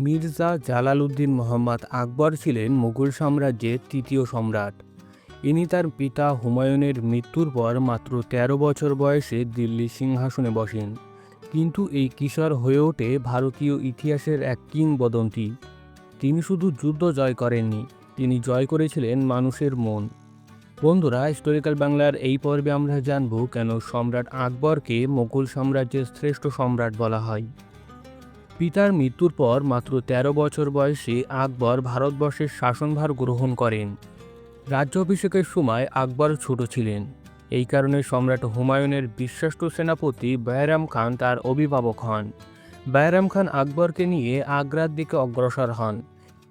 Mirza Jalaluddin Muhammad আকবর ছিলেন মুঘল সাম্রাজ্যের তৃতীয় সম্রাট। ইনি তার পিতা হুমায়ুনের মৃত্যুর পর মাত্র ১৩ বছর বয়সে দিল্লি সিংহাসনে বসেন। কিন্তু এই কিশোর হয়ে ওঠে ভারতীয় ইতিহাসের এক কিংবদন্তি। তিনি শুধু যুদ্ধ জয় করেননি, তিনি জয় করেছিলেন মানুষের মন। বন্ধুরা, হিস্টোরিক্যাল বাংলার এই পর্বে আমরা জানব কেন সম্রাট আকবরকে মুঘল সাম্রাজ্যের শ্রেষ্ঠ সম্রাট বলা হয়। পিতার মৃত্যুর পর মাত্র ১৩ বছর বয়সে আকবর ভারতবর্ষের শাসনভার গ্রহণ করেন। রাজ্যাভিষেকের সময় আকবর ছোট ছিলেন। এই কারণে সম্রাট হুমায়ুনের বিশ্বস্ত সেনাপতি বাইরাম খান তার অভিভাবক হন। বাইরাম খান আকবরকে নিয়ে আগ্রার দিকে অগ্রসর হন।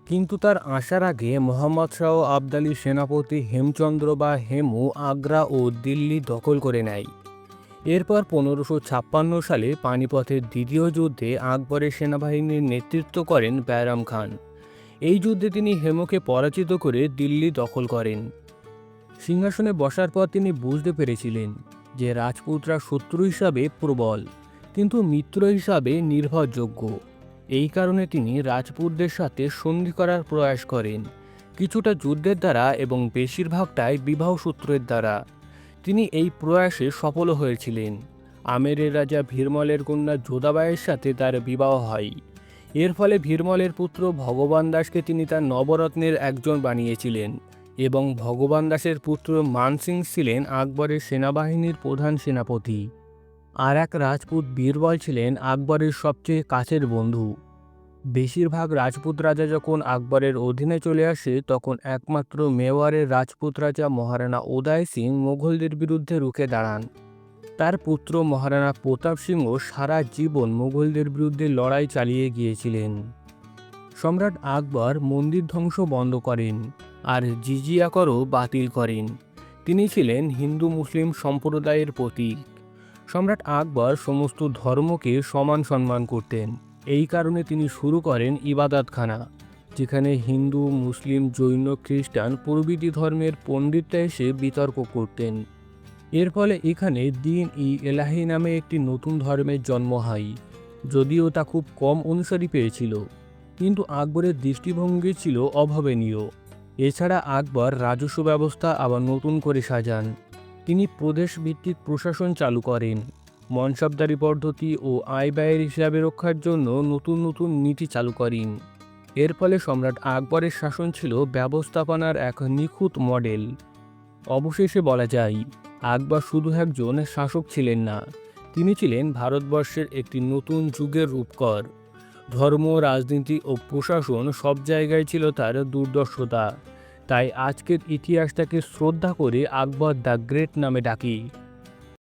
কিন্তু তার আসার আগে মোহাম্মদ শাহ আবদালি সেনাপতি হেমচন্দ্র বা হেমু আগ্রা ও দিল্লি দখল করে নেয়। এরপর ১৫৫৬ সালে পানিপথের দ্বিতীয় যুদ্ধে আকবরের সেনাবাহিনীর নেতৃত্ব করেন বাইরাম খান। এই যুদ্ধে তিনি হেমুকে পরাজিত করে দিল্লি দখল করেন। সিংহাসনে বসার পর তিনি বুঝতে পেরেছিলেন যে রাজপুতরা শত্রু হিসাবে প্রবল, কিন্তু মিত্র হিসাবে নির্ভরযোগ্য। এই কারণে তিনি রাজপুতদের সাথে সন্ধি করার প্রয়াস করেন, কিছুটা যুদ্ধের দ্বারা এবং বেশিরভাগটাই বিবাহ সূত্রের দ্বারা। তিনি এই প্রয়াসে সফল হয়েছিলেন। আমেরের রাজা ভীরমলের কন্যা যোধাবাইয়ের সাথে তার বিবাহ হয়। এর ফলে ভীরমলের পুত্র ভগবান দাসকে তিনি তার নবরত্নের একজন বানিয়েছিলেন এবং ভগবান দাসের পুত্র মানসিং ছিলেন আকবরের সেনাবাহিনীর প্রধান সেনাপতি। আর এক রাজপুত বীরবল ছিলেন আকবরের সবচেয়ে কাছের বন্ধু। বেশিরভাগ রাজপুত রাজা যখন আকবরের অধীনে চলে আসে, তখন একমাত্র মেওয়ারের রাজপুত রাজা মহারানা উদয় সিং মুঘলদের বিরুদ্ধে রুখে দাঁড়ান। তার পুত্র মহারানা প্রতাপ সিংহ সারা জীবন মুঘলদের বিরুদ্ধে লড়াই চালিয়ে গিয়েছিলেন। সম্রাট আকবর মন্দির ধ্বংস বন্ধ করেন আর জিজিয়া করও বাতিল করেন। তিনি ছিলেন হিন্দু মুসলিম সম্প্রদায়ের প্রতীক। সম্রাট আকবর সমস্ত ধর্মকে সমান সম্মান করতেন। এই কারণে তিনি শুরু করেন ইবাদতখানা, যেখানে হিন্দু, মুসলিম, জৈন, খ্রিস্টান প্রভৃতি ধর্মের পণ্ডিতরা এসে বিতর্ক করতেন। এর ফলে এখানে দিন-ই-এলাহি নামে একটি নতুন ধর্মের জন্ম হয়, যদিও তা খুব কম অনুসারী পেয়েছিল। কিন্তু আকবরের দৃষ্টিভঙ্গি ছিল অভাবনীয়। এছাড়া আকবর রাজস্ব ব্যবস্থা আবার নতুন করে সাজান। তিনি প্রদেশ ভিত্তিক প্রশাসন চালু করেন, মনসবদারি পদ্ধতি ও আয় ব্যয়ের হিসাবে রক্ষার জন্য নতুন নতুন নীতি চালু করেন। এর ফলে সম্রাট আকবরের শাসন ছিল ব্যবস্থাপনার এক নিখুঁত মডেল। অবশেষে বলা যায়, আকবর শুধু একজন শাসক ছিলেন না, তিনি ছিলেন ভারতবর্ষের একটি নতুন যুগের রূপকর। ধর্ম, রাজনীতি ও প্রশাসন সব জায়গায় ছিল তার দুর্দর্শতা। তাই আজকের ইতিহাসটাকে শ্রদ্ধা করে আকবর দ্য গ্রেট নামে ডাকি।